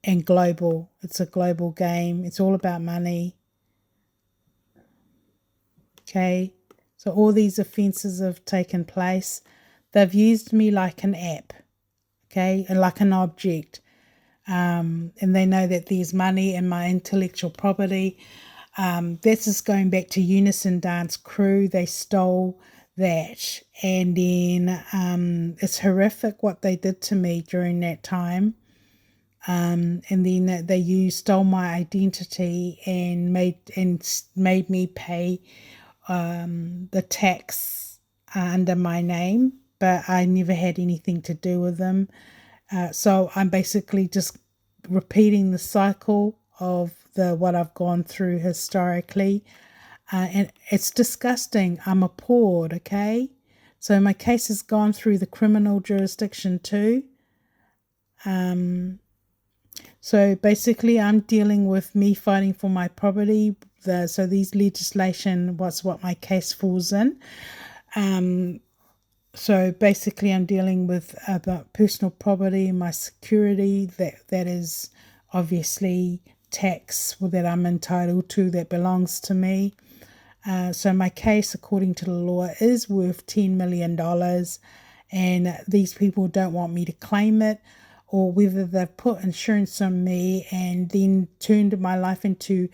and global. It's a global game. It's all about money. Okay. So all these offences have taken place. They've used me like an app. Okay. And like an object. And they know that there's money in my intellectual property. This is going back to Unison Dance Crew. They stole that. And then it's horrific what they did to me during that time. And then they stole my identity and made me pay the tax under my name, but I never had anything to do with them. So I'm basically just repeating the cycle of what I've gone through historically, and it's disgusting. I'm appalled. Okay, so my case has gone through the criminal jurisdiction too. So basically, I'm dealing with me fighting for my property. So these legislation was what my case falls in. So basically, I'm dealing with about personal property, my security. That is obviously tax that I'm entitled to, that belongs to me. So my case, according to the law, is worth $10 million, and these people don't want me to claim it, or whether they've put insurance on me and then turned my life into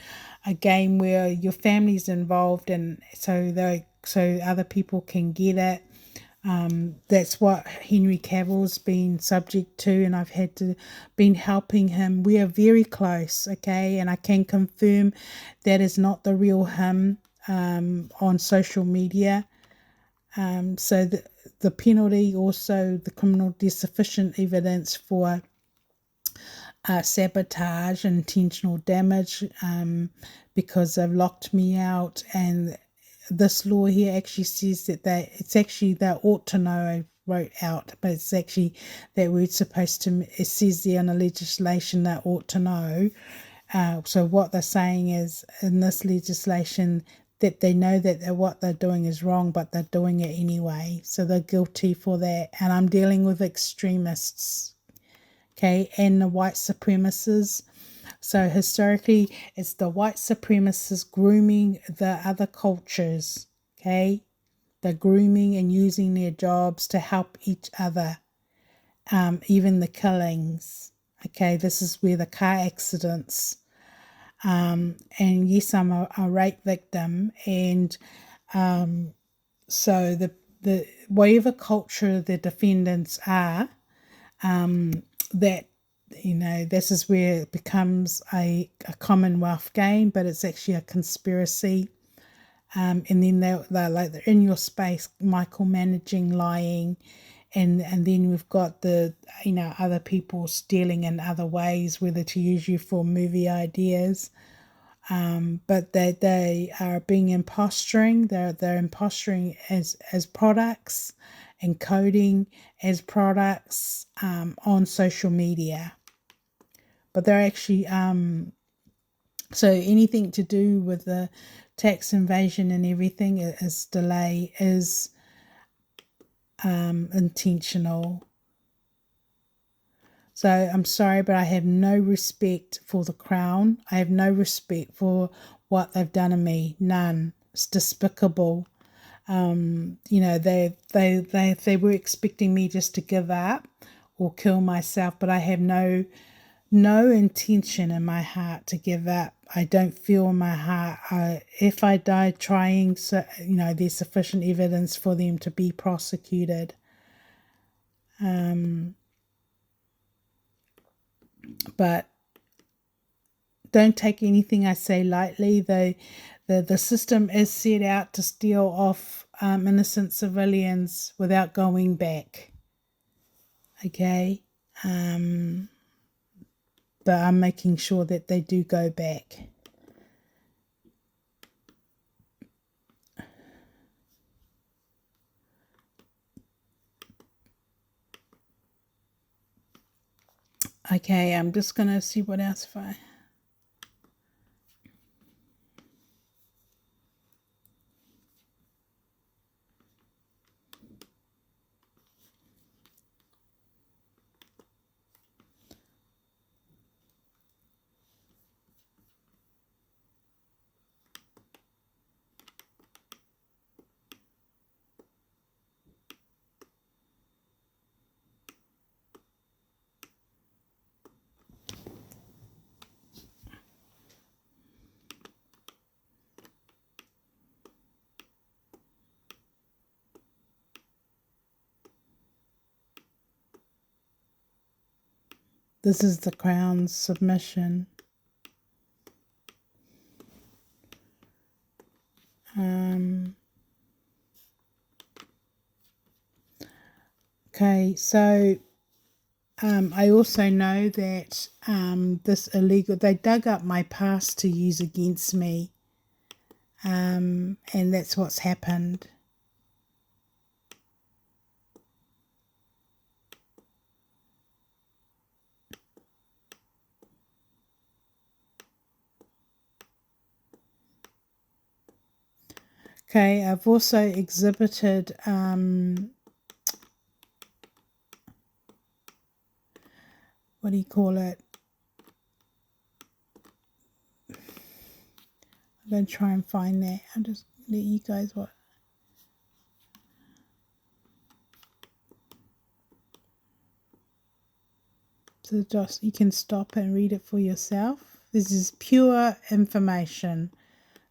a game where your family's involved, and so other people can get it. That's what Henry Cavill's been subject to, and I've been helping him. We are very close, okay, and I can confirm that is not the real him on social media. So the penalty, also the criminal, there's sufficient evidence for sabotage and intentional damage, because they've locked me out. And this law here actually says that they ought to know. I wrote out, but it's actually that we're supposed to, it says there in the legislation that ought to know. So what they're saying is, in this legislation, that they know that what they're doing is wrong, but they're doing it anyway. So they're guilty for that. And I'm dealing with extremists, okay, and the white supremacists. So historically, it's the white supremacists grooming the other cultures, okay? they're grooming and using their jobs to help each other, even the killings. Okay, this is where the car accidents, and yes, I'm a rape victim, and so the whatever culture the defendants are, that this is where it becomes a Commonwealth game, but it's actually a conspiracy. And then they're in your space, micromanaging, lying, and then we've got the other people stealing in other ways, whether to use you for movie ideas, but they are being imposturing. They're imposturing as products, and coding as products on social media. But they're actually so anything to do with the tax invasion and everything is delay is intentional. So I'm sorry, but I have no respect for the Crown. I have no respect for what they've done to me. None. It's despicable. They were expecting me just to give up or kill myself, but I have no intention in my heart to give up. I don't feel in my heart. If I die trying, so there's sufficient evidence for them to be prosecuted. But don't take anything I say lightly. The system is set out to steal off innocent civilians without going back. Okay? But I'm making sure that they do go back. Okay, I'm just going to see what else if I... This is the Crown's submission. Okay, so I also know that this illegal, they dug up my past to use against me, and that's what's happened. Okay, I've also exhibited what do you call it? I'm going to try and find that. I'll just let you guys what. So just you can stop and read it for yourself. This is pure information.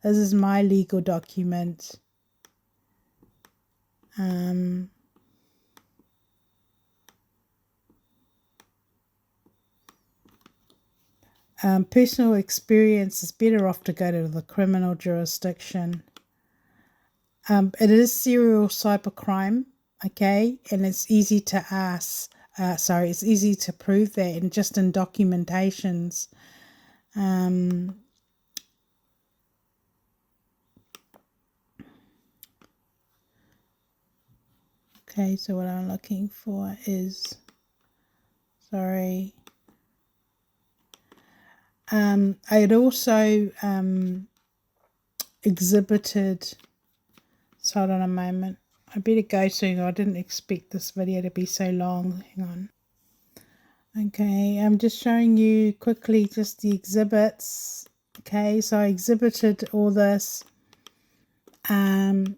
This is my legal document. Personal experience is better off to go to the criminal jurisdiction. It is serial cybercrime, okay, and it's easy to it's easy to prove that, and just in documentations. Okay, so what I'm looking for is, sorry. I had also exhibited, so hold on a moment. I better go soon. I didn't expect this video to be so long. Hang on. Okay, I'm just showing you quickly just the exhibits. Okay, so I exhibited all this. And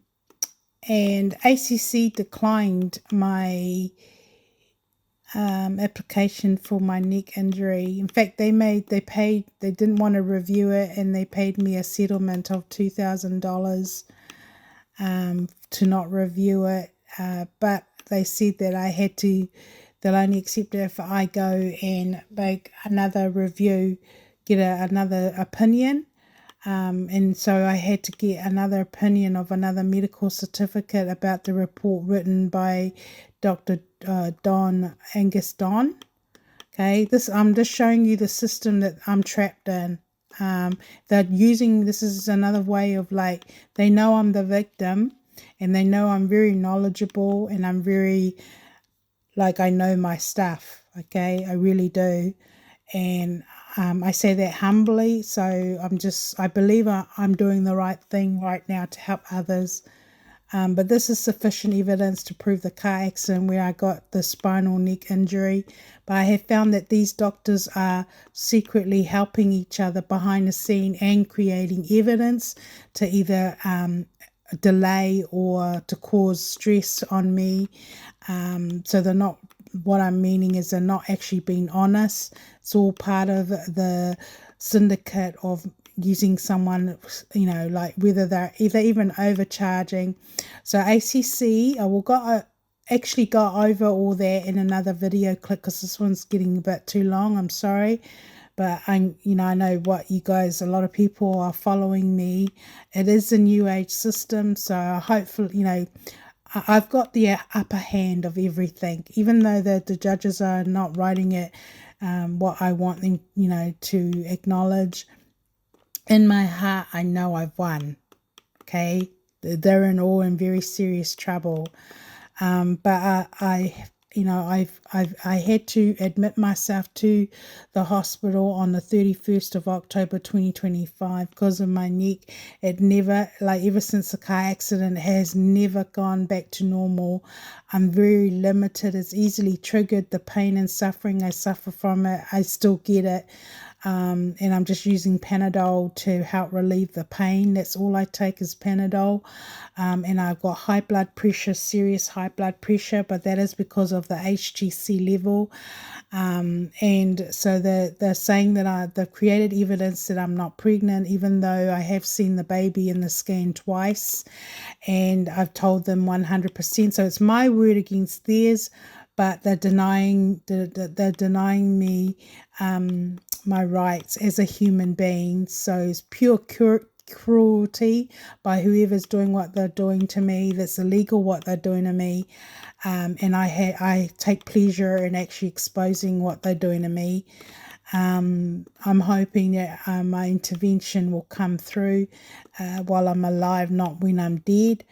and ACC declined my application for my neck injury. In fact, they didn't want to review it, and they paid me a settlement of $2,000 to not review it. But they said that they'll only accept it if I go and make another review, get another opinion. And so I had to get another opinion of another medical certificate about the report written by Dr. Don Angus Don. Okay, I'm just showing you the system that I'm trapped in. They're using, this is another way of like, they know I'm the victim, and they know I'm very knowledgeable, and I'm very, like, I know my stuff. Okay, I really do. And I say that humbly. So I believe I'm doing the right thing right now to help others. But this is sufficient evidence to prove the car accident where I got the spinal neck injury. But I have found that these doctors are secretly helping each other behind the scene and creating evidence to either delay or to cause stress on me. So they're not, what I'm meaning is they're not actually being honest. It's all part of the syndicate of using someone, like whether they're even overcharging. So ACC, actually go over all that in another video clip, because this one's getting a bit too long. I'm sorry. But I know what you guys, a lot of people are following me. It is a new age system, so hopefully, I've got the upper hand of everything, even though the judges are not writing it what I want them, to acknowledge. In my heart, I know I've won. Okay, they're all in very serious trouble. But I had to admit myself to the hospital on the 31st of October 2025 because of my neck. It never, ever since the car accident, has never gone back to normal. I'm very limited. It's easily triggered. The pain and suffering I suffer from it, I still get it. And I'm just using Panadol to help relieve the pain. That's all I take is Panadol. And I've got high blood pressure, serious high blood pressure, but that is because of the HTC level. And so they're saying that they've created evidence that I'm not pregnant, even though I have seen the baby in the scan twice. And I've told them 100%. So it's my word against theirs, but they're denying me my rights as a human being. So it's pure cruelty by whoever's doing what they're doing to me. That's illegal what they're doing to me. And I take pleasure in actually exposing what they're doing to me. I'm hoping that my intervention will come through while I'm alive, not when I'm dead.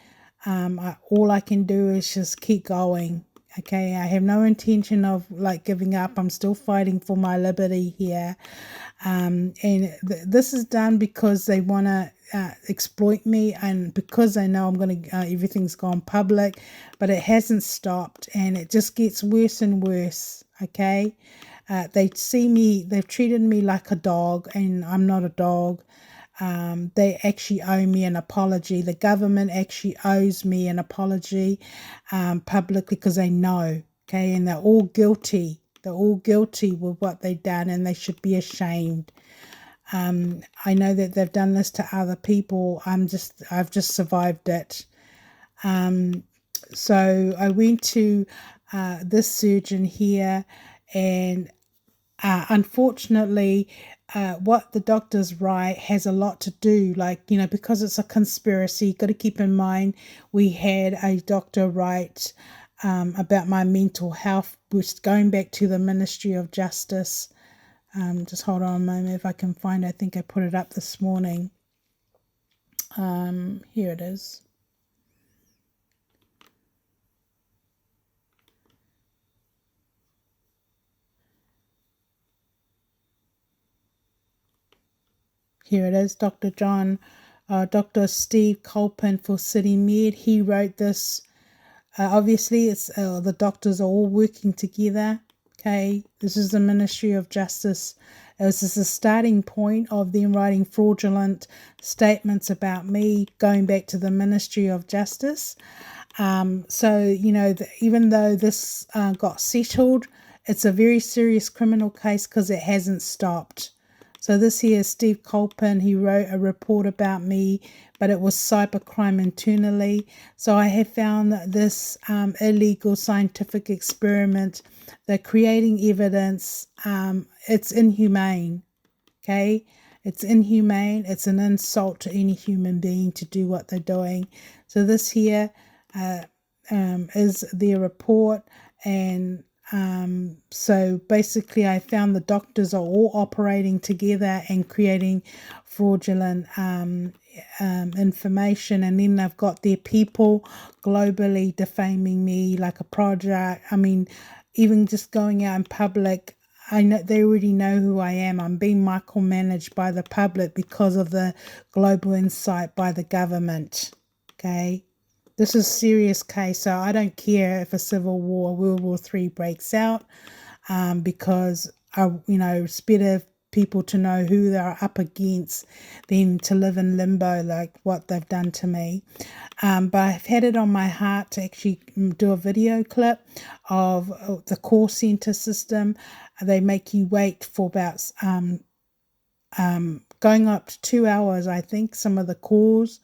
All I can do is just keep going. Okay, I have no intention of giving up. I'm still fighting for my liberty here. And this is done because they want to exploit me, and because they know everything's gone public, but it hasn't stopped, and it just gets worse and worse. Okay, they've treated me like a dog, and I'm not a dog. They actually owe me an apology. The government actually owes me an apology publicly, because they know, okay, and they're all guilty. They're all guilty with what they've done, and they should be ashamed. I know that they've done this to other people. I've just survived it. So I went to this surgeon here, and unfortunately, what the doctors write has a lot to do, because it's a conspiracy. You've got to keep in mind, we had a doctor write about my mental health, which is going back to the Ministry of Justice. Just hold on a moment if I can find it. I think I put it up this morning. Here it is. Here it is, Dr. Steve Colpin for City Med. He wrote this. Obviously, it's the doctors are all working together. Okay, this is the Ministry of Justice It was just a starting point of them writing fraudulent statements about me, going back to the Ministry of Justice. So, even though this got settled, it's a very serious criminal case because it hasn't stopped. So this here is Steve Colpin. He wrote a report about me, but it was cybercrime internally. So I have found that this illegal scientific experiment, they're creating evidence, it's inhumane. Okay, it's inhumane. It's an insult to any human being to do what they're doing. So this here is their report, and so basically I found the doctors are all operating together and creating fraudulent information, and then they've got their people globally defaming me like a project. I mean, even just going out in public, I know they already know who I am. I'm being micromanaged by the public because of the global insight by the government. Okay, this is a serious case, so I don't care if a civil war, World War III breaks out, because it's better people to know who they're up against than to live in limbo like what they've done to me. But I've had it on my heart to actually do a video clip of the call center system. They make you wait for about going up to 2 hours, I think, some of the calls,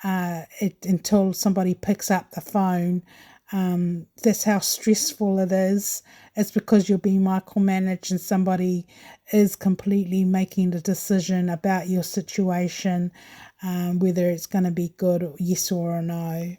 until somebody picks up the phone. That's how stressful it is. It's because you're being micromanaged and somebody is completely making the decision about your situation, whether it's going to be good, yes or a no.